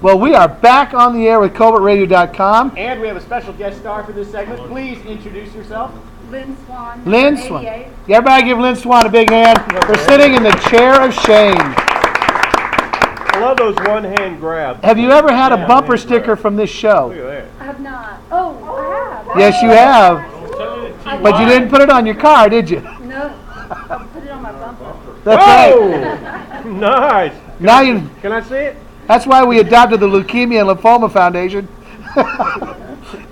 Well, we are back on the air with colbertradio.com. And we have a special guest star for this segment. Please introduce yourself. Lynn Swan. Lynn Swan. Yeah, everybody give Lynn Swan a big hand. We're sitting in the chair of shame. I love those one-hand grabs. Have you ever had a bumper sticker from this show? Look at that. I have not. Oh, I have. Yes, you have. But you didn't put it on your car, did you? No, I put it on my bumper. That's right. Nice. Now you. Can I see it? That's why we adopted the Leukemia and Lymphoma Foundation.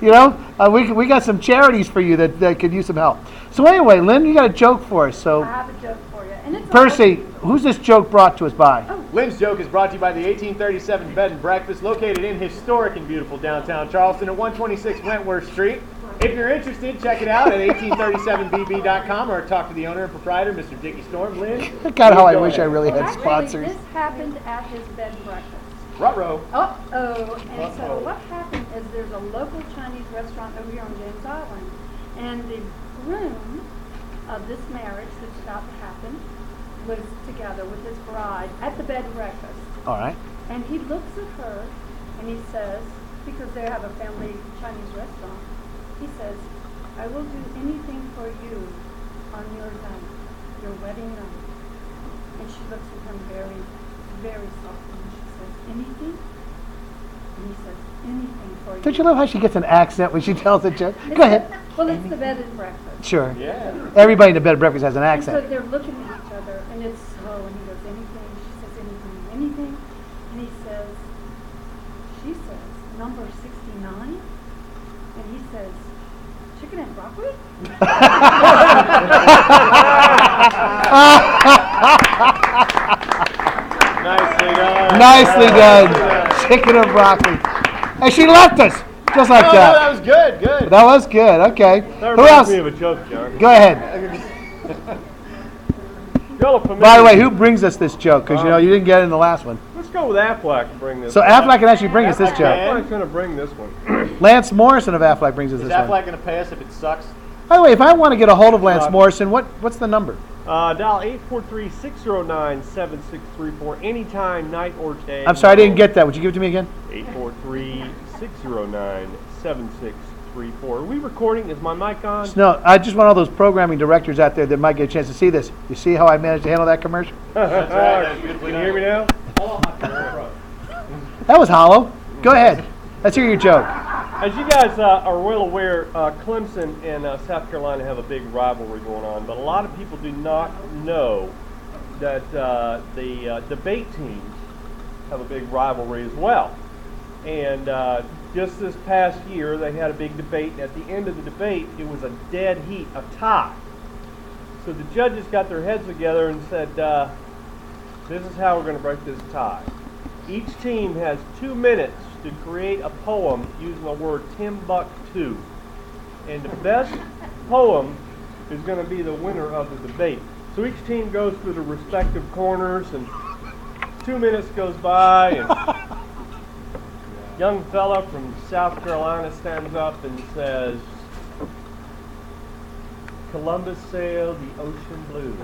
You know, we got some charities for you that could use some help. So anyway, Lynn, you got a joke for us. I So have a joke for you. And it's Percy, who's this joke brought to us by? Lynn's joke is brought to you by the 1837 Bed and Breakfast, located in historic and beautiful downtown Charleston at 126 Wentworth Street. If you're interested, check it out at 1837bb.com or talk to the owner and proprietor, Mr. Dickie Storm. Lynn, God, how I go wish I ahead. really had Actually, sponsors. this happened at his bed and breakfast. Ruh-roh. Uh-oh. And so what happened is there's a local Chinese restaurant over here on James Island. And the groom of this marriage that's about to happen was together with his bride at the bed and breakfast. All right. And he looks at her and he says, because they have a family Chinese restaurant, he says, I will do anything for you on your night, your wedding night. And she looks at him very, very softly and she says, anything? And he says, anything for you. Don't you love how she gets an accent when she tells a joke? Go ahead. Well, it's the bed and breakfast. Sure. Yeah. Everybody in the bed and breakfast has an And so accent. they're looking at each other and it's slow and he goes, anything? She says, anything, anything? And he says, she says, number 69? And he says, chicken and broccoli? Nicely done. Nicely done. Chicken and broccoli. And she left us just like No, that. that was good, good. That was good. Okay. That Who else? reminds me of a joke, John. Go ahead. Y'all are familiar. By the way, who brings us this joke? Because you know you didn't get it in the last one. Let's go with Affleck and bring this. So Affleck can actually bring us this joke. Affleck's going to bring this one. Lance Morrison of Affleck brings us Is this one. Affleck going to pay us if it sucks? By the way, if I want to get a hold of Lance Morrison, what's the number? Dial 843-609-7634 anytime, night or day. I'm sorry, I didn't get that. Would you give it to me again? 843-609-7634. Are we recording? Is my mic on? No, I just want all those programming directors out there that might get a chance to see this. You see how I managed to handle that commercial? That's right. Can you hear me now? That was hollow. Go ahead. Let's hear your joke. As you guys are well aware, Clemson and South Carolina have a big rivalry going on, but a lot of people do not know that the debate teams have a big rivalry as well. And just this past year, they had a big debate, and at the end of the debate, it was a dead heat, a tie. So the judges got their heads together and said, this is how we're going to break this tie. Each team has 2 minutes to create a poem using the word Timbuktu. And the best poem is going to be the winner of the debate. So each team goes through the respective corners, and 2 minutes goes by, and a young fella from South Carolina stands up and says, Columbus sailed the ocean blue,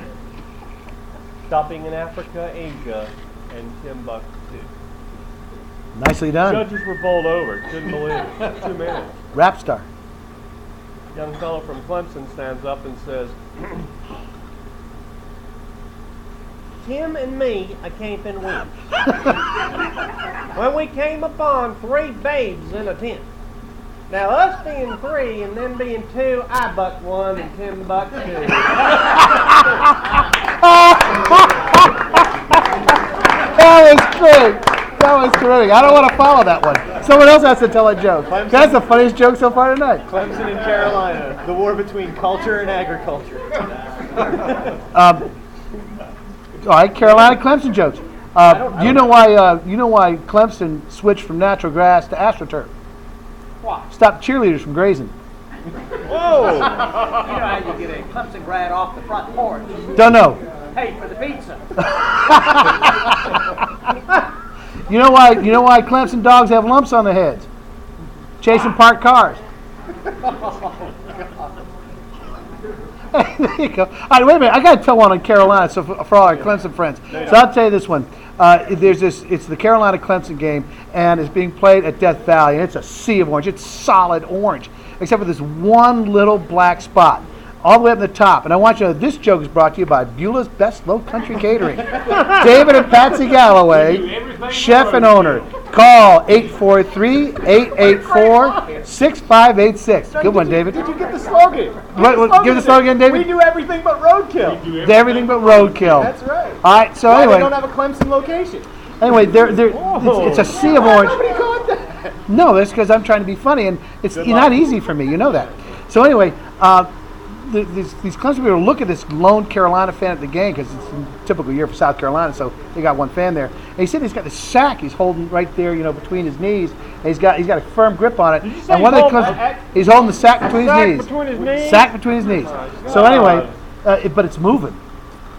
stopping in Africa, Asia, and Timbuktu. Nicely done. Judges were bowled over. Couldn't believe it. 2 minutes. Rap star. Young fellow from Clemson stands up and says, Tim and me a camping once. When we came upon 3 babes in a tent. Now us being 3 and them being 2, I bucked 1 and Tim bucked 2. That was great. That was terrific. I don't want to follow that one. Someone else has to tell a joke. Clemson. That's the funniest joke so far tonight. Clemson and Carolina, the war between culture and agriculture. All right, Carolina Clemson jokes. You know why Clemson switched from natural grass to AstroTurf? Why? Stop cheerleaders from grazing. Whoa! You know how you get a Clemson grad off the front porch? Don't know. Hey, for the pizza. You know why Clemson dogs have lumps on their heads? Chasing parked cars. There you go. All right, wait a minute. I got to tell one on Carolina, so for all our Clemson friends. So I'll tell you this one. There's this. It's the Carolina Clemson game, and it's being played at Death Valley. And it's a sea of orange. It's solid orange, except for this one little black spot, all the way up in the top. And I want you to know this joke is brought to you by Beulah's Best Low Country Catering. David and Patsy Galloway, chef and owner. Call 843-884-6586. Good one, David. Did you get the slogan? Give the slogan again, David. We do everything but roadkill. Everything but roadkill. That's right. All right, so Why anyway. they don't have a Clemson location? Anyway, it's a sea of orange. Nobody caught that. No, that's because I'm trying to be funny, and it's Good not luck. easy for me. You know that. So anyway, these Clemson people look at this lone Carolina fan at the game because it's a typical year for South Carolina, so they got one fan there. And he said he's got this sack he's holding right there, between his knees. And he's got a firm grip on it. Did you say And one of the he's holding the sack between his sack knees. between his knees? Sack between his knees. So anyway, but it's moving.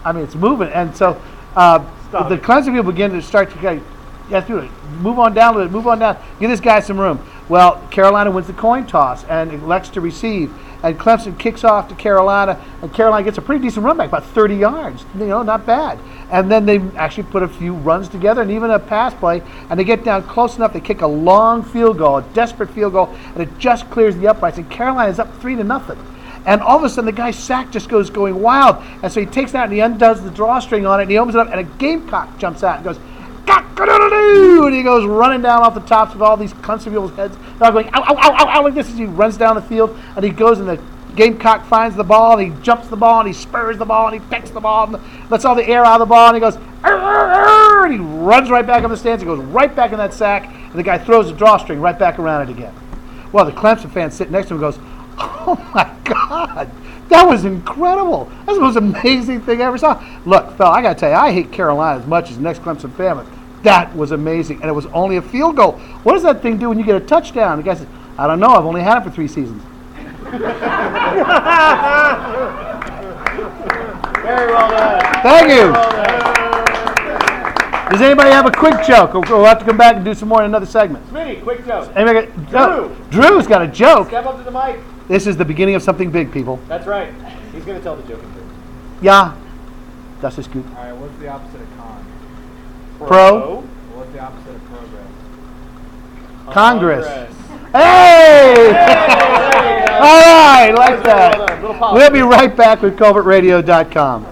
I mean, it's moving, and so the Clemson people begin to start to go, yes, do it. Move on down with it. Move on down. Give this guy some room. Well, Carolina wins the coin toss and elects to receive. And Clemson kicks off to Carolina, and Carolina gets a pretty decent run back, about 30 yards. Not bad. And then they actually put a few runs together and even a pass play, and they get down close enough. They kick a long field goal, a desperate field goal, and it just clears the uprights. And Carolina is up 3-0. And all of a sudden, the guy's sack just goes going wild. And so he takes it out and he undoes the drawstring on it, and he opens it up, and a gamecock jumps out and goes, "Cock-a-doodle-doo!" And he goes running down off the tops of all these Clemson people's heads. They're all going, "Ow, ow, ow, ow, ow," like this as he runs down the field. And he goes, and the gamecock finds the ball, and he jumps the ball, and he spurs the ball, and he pecks the ball, and lets all the air out of the ball, and he goes, "Arr, arr, arr," and he runs right back on the stands. He goes right back in that sack, and the guy throws the drawstring right back around it again. Well, the Clemson fan sitting next to him goes, "Oh, my God. That was incredible. That's the most amazing thing I ever saw." Look, fella, I got to tell you, I hate Carolina as much as the next Clemson fan, but that was amazing, and it was only a field goal. What does that thing do when you get a touchdown? The guy says, "I don't know. I've only had it for 3 seasons." Very well done. Thank you. Well done. Does anybody have a quick joke? Or we'll have to come back and do some more in another segment. Smitty, quick joke. Anybody Drew's got a joke. Step up to the mic. This is the beginning of something big, people. That's right. He's going to tell the joke. Yeah. Das ist gut. All right, what's the opposite of con? Pro. What's the opposite of progress? Congress. Hey! Hey, All right, like Well done. that. Little pop. We'll be right back with colbertradio.com.